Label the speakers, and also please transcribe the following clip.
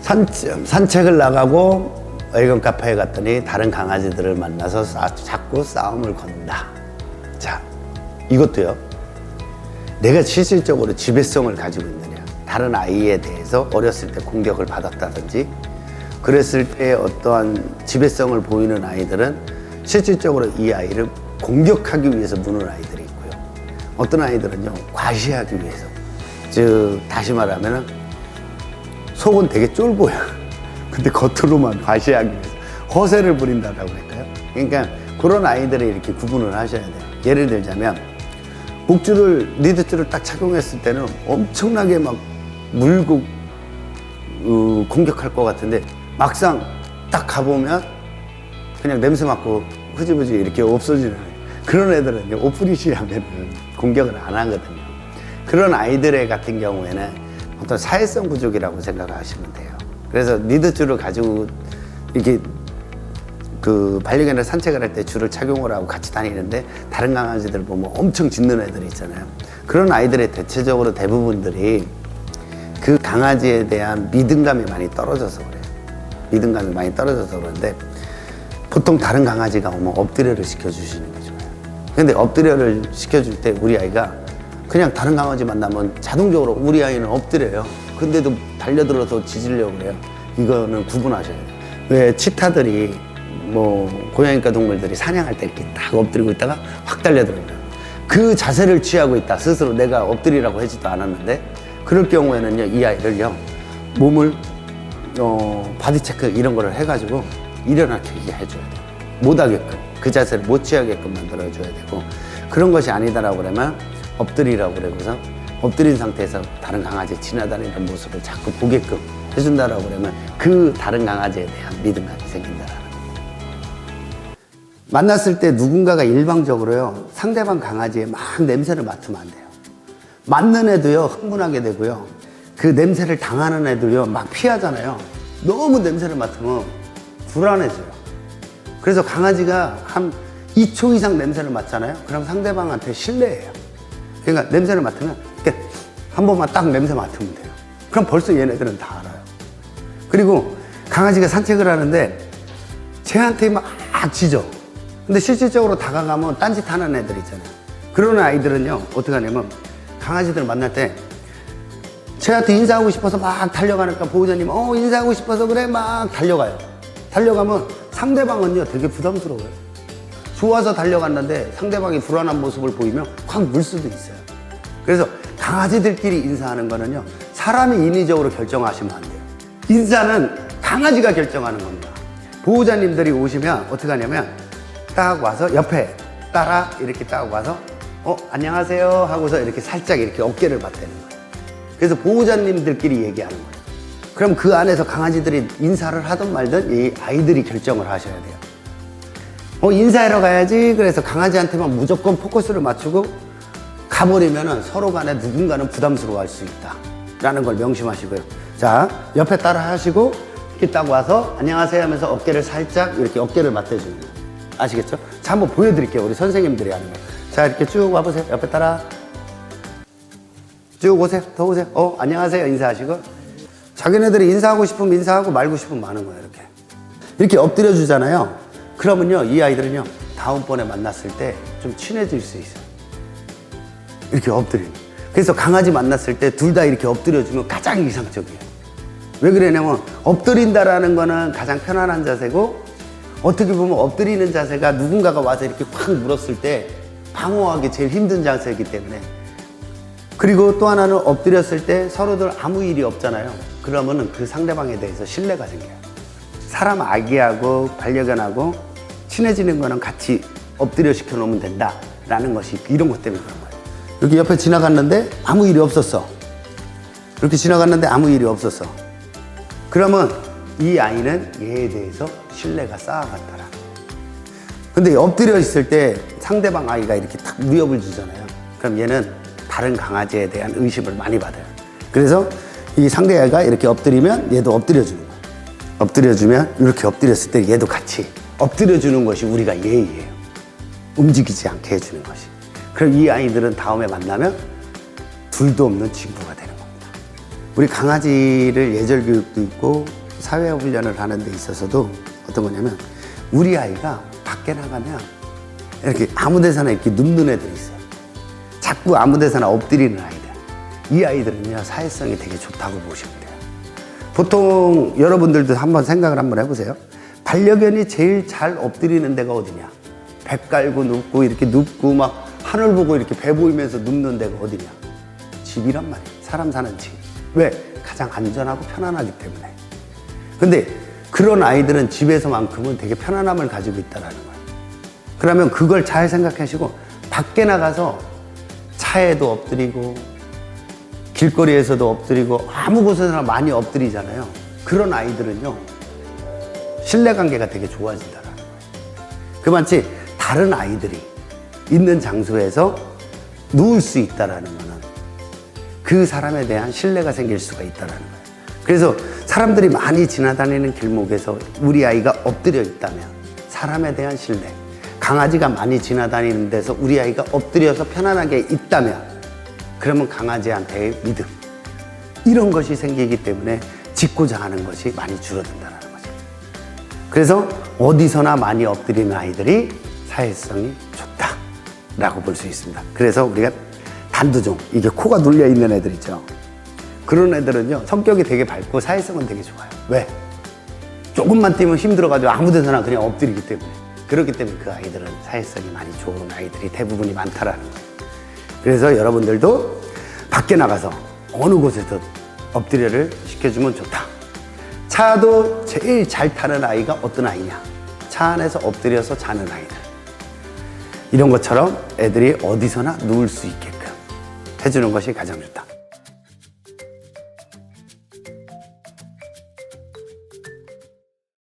Speaker 1: 산책을 나가고 외근 카페에 갔더니 다른 강아지들을 만나서 자꾸 싸움을 건다. 자, 이것도요. 내가 실질적으로 지배성을 가지고 있느냐. 다른 아이에 대해서 어렸을 때 공격을 받았다든지 그랬을 때 어떠한 지배성을 보이는 아이들은 실질적으로 이 아이를 공격하기 위해서 무는 아이들이 있고요. 어떤 아이들은요, 과시하기 위해서. 즉, 다시 말하면은 속은 되게 쫄보야. 근데 겉으로만 과시하기 위해서 허세를 부린다라고 할까요? 그러니까 그런 아이들을 이렇게 구분을 하셔야 돼요. 예를 들자면 목줄을, 리드줄을 딱 착용했을 때는 엄청나게 막 물고 공격할 것 같은데 막상 딱 가보면 그냥 냄새 맡고 흐지부지 이렇게 없어지는 그런 애들은 오프리시 하면 공격을 안 하거든요. 그런 아이들 같은 경우에는 어떤 사회성 부족이라고 생각하시면 돼요. 그래서 리드줄을 가지고 이렇게 그 반려견을 산책을 할 때 줄을 착용을 하고 같이 다니는데 다른 강아지들 보면 엄청 짖는 애들이 있잖아요. 그런 아이들의 대체적으로 대부분들이 그 강아지에 대한 믿음감이 많이 떨어져서 그래요. 믿음감이 많이 떨어져서 그런데 보통 다른 강아지가 오면 엎드려를 시켜주시는 게 좋아요. 근데 엎드려를 시켜줄 때 우리 아이가 그냥 다른 강아지 만나면 자동적으로 우리 아이는 엎드려요. 근데도 달려들어서 짖으려고 그래요. 이거는 구분하셔야 돼요. 왜 치타들이 뭐 고양이과 동물들이 사냥할 때 이렇게 딱 엎드리고 있다가 확 달려들어요. 그 자세를 취하고 있다. 스스로 내가 엎드리라고 하지도 않았는데 그럴 경우에는요, 이 아이를요, 몸을 바디 체크 이런 거를 해가지고 일어나게 해줘야 돼요. 못 하게끔, 그 자세를 못 취하게끔 만들어줘야 되고, 그런 것이 아니다라고 그러면 엎드리라고 그러고서 엎드린 상태에서 다른 강아지 지나다니는 모습을 자꾸 보게끔 해준다라고 그러면 그 다른 강아지에 대한 믿음감이 생긴다라는 거예요. 만났을 때 누군가가 일방적으로요, 상대방 강아지에 막 냄새를 맡으면 안 돼요. 맞는 애도요, 흥분하게 되고요. 그 냄새를 당하는 애들요, 막 피하잖아요. 너무 냄새를 맡으면 불안해져요. 그래서 강아지가 한 2초 이상 냄새를 맡잖아요. 그럼 상대방한테 신뢰해요. 그러니까 냄새를 맡으면 이렇게 한 번만 딱 냄새 맡으면 돼요. 그럼 벌써 얘네들은 다 알아요. 그리고 강아지가 산책을 하는데 쟤한테 막 짖어. 근데 실질적으로 다가가면 딴짓하는 애들 있잖아요. 그런 아이들은요, 어떻게 하냐면 강아지들 만날 때 쟤한테 인사하고 싶어서 막 달려가니까 보호자님 인사하고 싶어서 그래 막 달려가요. 달려가면 상대방은요 되게 부담스러워요. 좋아서 달려갔는데 상대방이 불안한 모습을 보이면 확 물 수도 있어요. 그래서 강아지들끼리 인사하는 거는요, 사람이 인위적으로 결정하시면 안 돼요. 인사는 강아지가 결정하는 겁니다. 보호자님들이 오시면 어떻게 하냐면 딱 와서 옆에 따라 이렇게 딱 와서 안녕하세요 하고서 이렇게 살짝 이렇게 어깨를 맞대는 거예요. 그래서 보호자님들끼리 얘기하는 거예요. 그럼 그 안에서 강아지들이 인사를 하든 말든 이 아이들이 결정을 하셔야 돼요. 인사하러 가야지. 그래서 강아지한테만 무조건 포커스를 맞추고 가버리면은 서로 간에 누군가는 부담스러워 할 수 있다 라는 걸 명심하시고요. 자, 옆에 따라 하시고 이렇게 딱 와서 안녕하세요 하면서 어깨를 살짝 이렇게 어깨를 맞대주는 거예요. 아시겠죠? 자, 한번 보여드릴게요. 우리 선생님들이 하는 거. 자, 이렇게 쭉 와보세요. 옆에 따라 쭉 오세요. 더 오세요. 안녕하세요 인사하시고, 자기네들이 인사하고 싶으면 인사하고 말고 싶으면 마는 거예요. 이렇게 엎드려 주잖아요. 그러면요, 이 아이들은요 다음번에 만났을 때 좀 친해질 수 있어요. 이렇게 엎드리는. 그래서 강아지 만났을 때 둘 다 이렇게 엎드려 주면 가장 이상적이에요. 왜 그러냐면 엎드린다라는 거는 가장 편안한 자세고, 어떻게 보면 엎드리는 자세가 누군가가 와서 이렇게 확 물었을 때 방어하기 제일 힘든 자세이기 때문에. 그리고 또 하나는 엎드렸을 때 서로들 아무 일이 없잖아요. 그러면은 그 상대방에 대해서 신뢰가 생겨요. 사람 아기하고 반려견하고 친해지는 거는 같이 엎드려 시켜놓으면 된다라는 것이 이런 것 때문에 그런 거예요. 이렇게 옆에 지나갔는데 아무 일이 없었어. 이렇게 지나갔는데 아무 일이 없었어. 그러면 이 아이는 얘에 대해서 신뢰가 쌓아갔더라. 근데 엎드려 있을 때 상대방 아이가 이렇게 탁 위협을 주잖아요. 그럼 얘는 다른 강아지에 대한 의심을 많이 받아요. 그래서 이 상대 아이가 이렇게 엎드리면 얘도 엎드려주는 거예요. 엎드려주면 이렇게 엎드렸을 때 얘도 같이 엎드려주는 것이 우리가 예의예요. 움직이지 않게 해주는 것이. 그럼 이 아이들은 다음에 만나면 둘도 없는 친구가 되는 겁니다. 우리 강아지를 예절 교육도 있고 사회 훈련을 하는 데 있어서도 어떤 거냐면 우리 아이가 밖에 나가면 이렇게 아무 데서나 이렇게 눕는 애들이 있어요. 자꾸 아무 데서나 엎드리는 아이들. 이 아이들은요, 사회성이 되게 좋다고 보시면 돼요. 보통 여러분들도 한번 생각을 한번 해보세요. 반려견이 제일 잘 엎드리는 데가 어디냐? 배 깔고 눕고 이렇게 눕고 막 하늘 보고 이렇게 배 보이면서 눕는 데가 어디냐? 집이란 말이에요. 사람 사는 집. 왜? 가장 안전하고 편안하기 때문에. 근데 그런 아이들은 집에서만큼은 되게 편안함을 가지고 있다는 거예요. 그러면 그걸 잘 생각하시고 밖에 나가서 차에도 엎드리고 길거리에서도 엎드리고 아무 곳에서나 많이 엎드리잖아요. 그런 아이들은요, 신뢰관계가 되게 좋아진다는 거예요. 그 마치 다른 아이들이 있는 장소에서 누울 수 있다는 거는 그 사람에 대한 신뢰가 생길 수가 있다는 거예요. 그래서 사람들이 많이 지나다니는 길목에서 우리 아이가 엎드려 있다면 사람에 대한 신뢰, 강아지가 많이 지나다니는 데서 우리 아이가 엎드려서 편안하게 있다면 그러면 강아지한테의 믿음, 이런 것이 생기기 때문에 짖고자 하는 것이 많이 줄어든다는 거죠. 그래서 어디서나 많이 엎드리는 아이들이 사회성이 좋다라고 볼 수 있습니다. 그래서 우리가 단두종, 이게 코가 눌려 있는 애들 있죠. 그런 애들은요, 성격이 되게 밝고 사회성은 되게 좋아요. 왜? 조금만 뛰면 힘들어가지고 아무 데서나 그냥 엎드리기 때문에. 그렇기 때문에 그 아이들은 사회성이 많이 좋은 아이들이 대부분이 많다라는 거예요. 그래서 여러분들도 밖에 나가서 어느 곳에서 엎드려를 시켜주면 좋다. 차도 제일 잘 타는 아이가 어떤 아이냐? 차 안에서 엎드려서 자는 아이들. 이런 것처럼 애들이 어디서나 누울 수 있게끔 해주는 것이 가장 좋다.